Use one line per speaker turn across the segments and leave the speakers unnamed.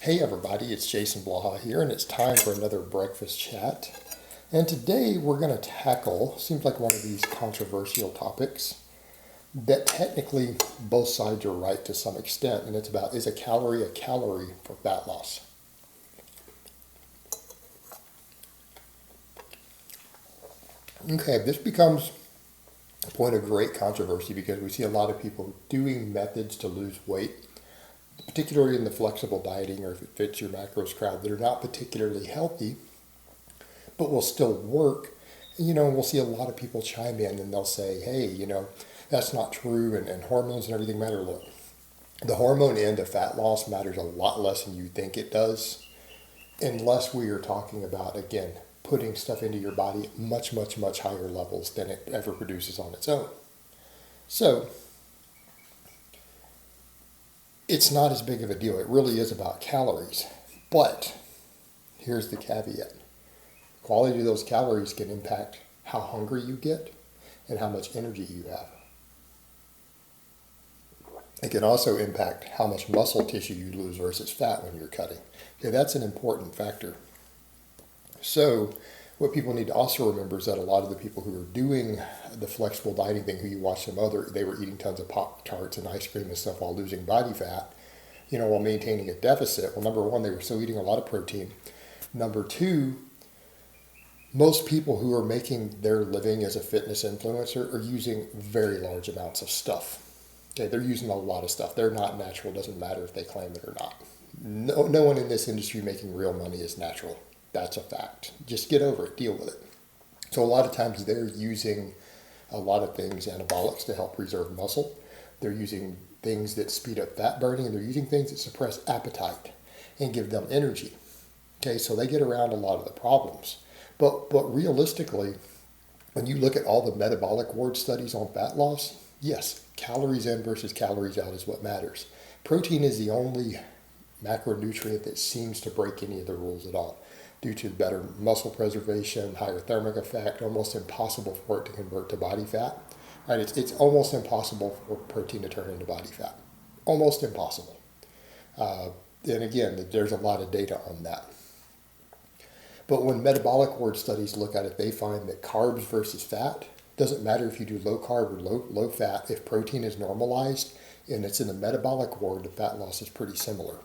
Hey everybody, it's Jason Blaha here, and it's time for another breakfast chat. And today we're going to tackle, seems like one of these controversial topics that technically both sides are right to some extent, and it's about, is a calorie for fat loss? Okay, this becomes a point of great controversy because we see a lot of people doing methods to lose weight, particularly in the flexible dieting or if it fits your macros crowd, that are not particularly healthy but will still work. And we'll see a lot of people chime in and they'll say, hey, that's not true, and hormones and everything matter. Look, the hormone end of fat loss matters a lot less than you think it does, unless we are talking about, again, putting stuff into your body at much, much, much higher levels than it ever produces on its own. So it's not as big of a deal. It really is about calories. But here's the caveat. Quality of those calories can impact how hungry you get and how much energy you have. It can also impact how much muscle tissue you lose versus fat when you're cutting. Okay, that's an important factor. So what people need to also remember is that a lot of the people who are doing the flexible dieting thing, who you watch they were eating tons of Pop-Tarts and ice cream and stuff while losing body fat, while maintaining a deficit. Well, number one, they were still eating a lot of protein. Number two, most people who are making their living as a fitness influencer are using very large amounts of stuff. Okay, they're using a lot of stuff. They're not natural. It doesn't matter if they claim it or not. No one in this industry making real money is natural. That's a fact. Just get over it. Deal with it. So a lot of times they're using a lot of things, anabolics, to help preserve muscle. They're using things that speed up fat burning, and they're using things that suppress appetite and give them energy. Okay, so they get around a lot of the problems. But realistically, when you look at all the metabolic ward studies on fat loss, yes, calories in versus calories out is what matters. Protein is the only macronutrient that seems to break any of the rules at all, due to better muscle preservation, higher thermic effect, almost impossible for it to convert to body fat. Right? It's almost impossible for protein to turn into body fat. Almost impossible. And again, there's a lot of data on that. But when metabolic ward studies look at it, they find that carbs versus fat, doesn't matter if you do low carb or low fat, if protein is normalized and it's in the metabolic ward, the fat loss is pretty similar.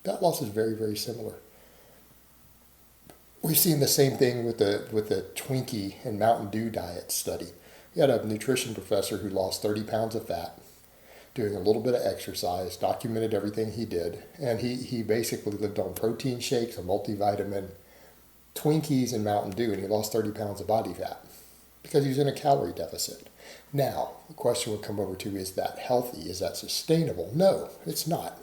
Fat loss is very, very similar. We've seen the same thing with the Twinkie and Mountain Dew diet study. You had a nutrition professor who lost 30 pounds of fat, doing a little bit of exercise, documented everything he did, and he basically lived on protein shakes, a multivitamin, Twinkies, and Mountain Dew, and he lost 30 pounds of body fat because he was in a calorie deficit. Now, the question would come over to, is that healthy? Is that sustainable? No, it's not.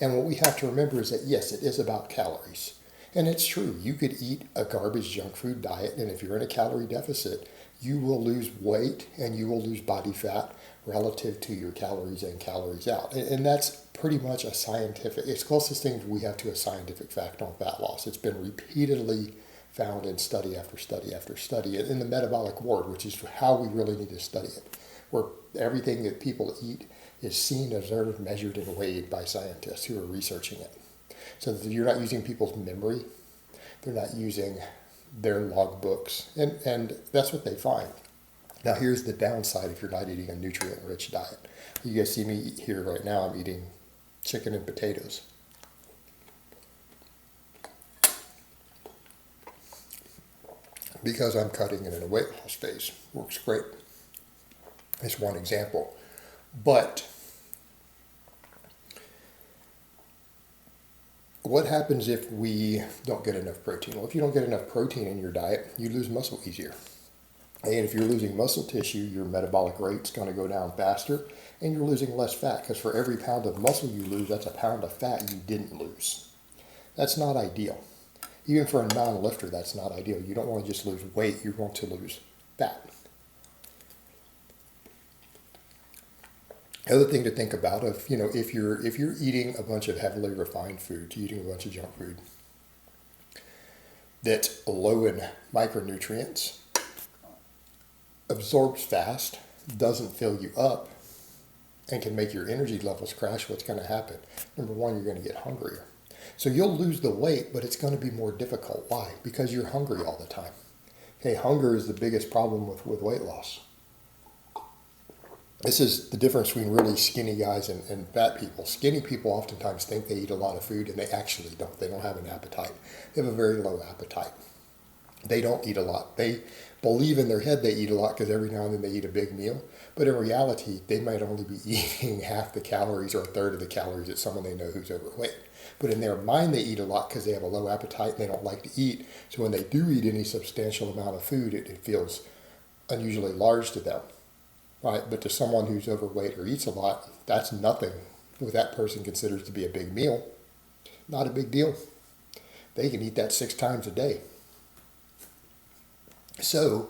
And what we have to remember is that, yes, it is about calories. And it's true, you could eat a garbage junk food diet, and if you're in a calorie deficit, you will lose weight and you will lose body fat relative to your calories in, calories out. And that's pretty much it's closest thing we have to a scientific fact on fat loss. It's been repeatedly found in study after study after study in the metabolic ward, which is how we really need to study it, where everything that people eat is seen, observed, measured, and weighed by scientists who are researching it. So that you're not using people's memory, they're not using their log books, and that's what they find. Now here's the downside if you're not eating a nutrient-rich diet. You guys see me here right now, I'm eating chicken and potatoes. Because I'm cutting it in a weight loss phase. Works great. It's one example. But what happens if we don't get enough protein? Well, if you don't get enough protein in your diet, you lose muscle easier. And if you're losing muscle tissue, your metabolic rate's going to go down faster, and you're losing less fat, because for every pound of muscle you lose, that's a pound of fat you didn't lose. That's not ideal. Even for a non-lifter, that's not ideal. You don't want to just lose weight, you want to lose fat. The other thing to think about, if you're eating a bunch of heavily refined food, eating a bunch of junk food that's low in micronutrients, absorbs fast, doesn't fill you up, and can make your energy levels crash, what's going to happen? Number one, you're going to get hungrier. So you'll lose the weight, but it's going to be more difficult. Why? Because you're hungry all the time. Okay, hunger is the biggest problem with weight loss. This is the difference between really skinny guys and fat people. Skinny people oftentimes think they eat a lot of food, and they actually don't. They don't have an appetite. They have a very low appetite. They don't eat a lot. They believe in their head they eat a lot because every now and then they eat a big meal. But in reality, they might only be eating half the calories or a third of the calories that someone they know who's overweight. But in their mind, they eat a lot because they have a low appetite and they don't like to eat. So when they do eat any substantial amount of food, it feels unusually large to them. Right? But to someone who's overweight or eats a lot, that's nothing. What that person considers to be a big meal, not a big deal. They can eat that 6 times a day. So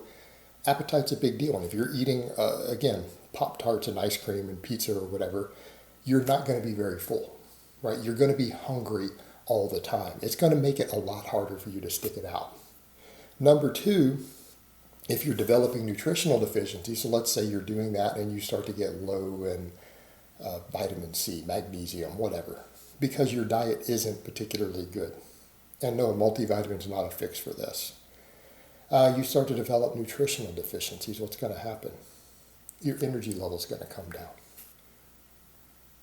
appetite's a big deal. And if you're eating, again, Pop-Tarts and ice cream and pizza or whatever, you're not going to be very full, right? You're going to be hungry all the time. It's going to make it a lot harder for you to stick it out. Number two, if you're developing nutritional deficiencies, so let's say you're doing that and you start to get low in vitamin C, magnesium, whatever, because your diet isn't particularly good. And no, a multivitamin is not a fix for this. You start to develop nutritional deficiencies. What's going to happen? Your energy level is going to come down.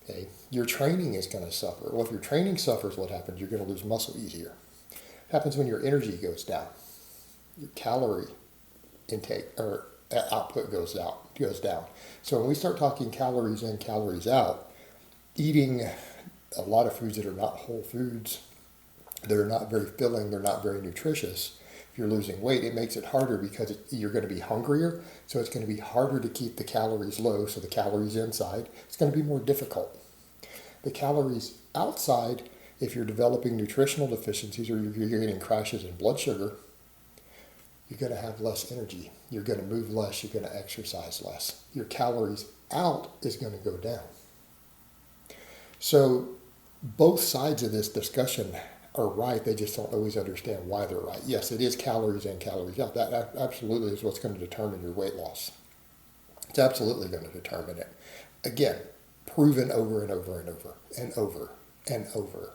Okay? Your training is going to suffer. Well, if your training suffers, what happens? You're going to lose muscle easier. It happens when your energy goes down. Your calorie intake or output goes down. So when we start talking calories in, calories out, eating a lot of foods that are not whole foods, they're not very filling, they're not very nutritious. If you're losing weight, it makes it harder because you're going to be hungrier, so it's going to be harder to keep the calories low, so the calories inside, it's going to be more difficult. The calories outside, if you're developing nutritional deficiencies or you're getting crashes in blood sugar, you're going to have less energy. You're going to move less. You're going to exercise less. Your calories out is going to go down. So both sides of this discussion are right. They just don't always understand why they're right. Yes, it is calories in, calories out. That absolutely is what's going to determine your weight loss. It's absolutely going to determine it. Again, proven over and over and over and over and over.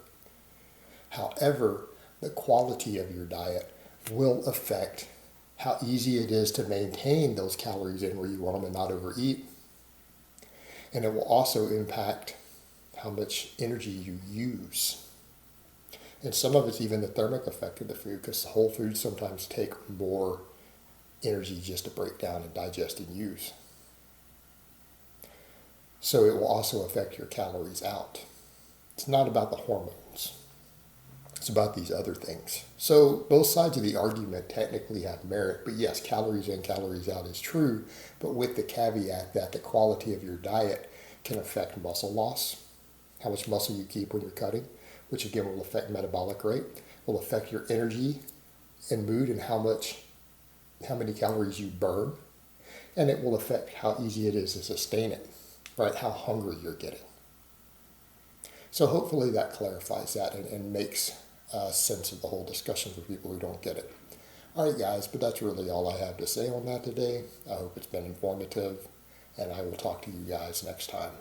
However, the quality of your diet will affect how easy it is to maintain those calories in where you want them and not overeat. And it will also impact how much energy you use. And some of it's even the thermic effect of the food, because whole foods sometimes take more energy just to break down and digest and use. So it will also affect your calories out. It's not about the hormones. It's about these other things. So both sides of the argument technically have merit, but yes, calories in, calories out is true, but with the caveat that the quality of your diet can affect muscle loss, how much muscle you keep when you're cutting, which again will affect metabolic rate, will affect your energy and mood and how many calories you burn, and it will affect how easy it is to sustain it, right? How hungry you're getting. So hopefully that clarifies that and makes sense of the whole discussion for people who don't get it. All right, guys, but that's really all I have to say on that today. I hope it's been informative, and I will talk to you guys next time.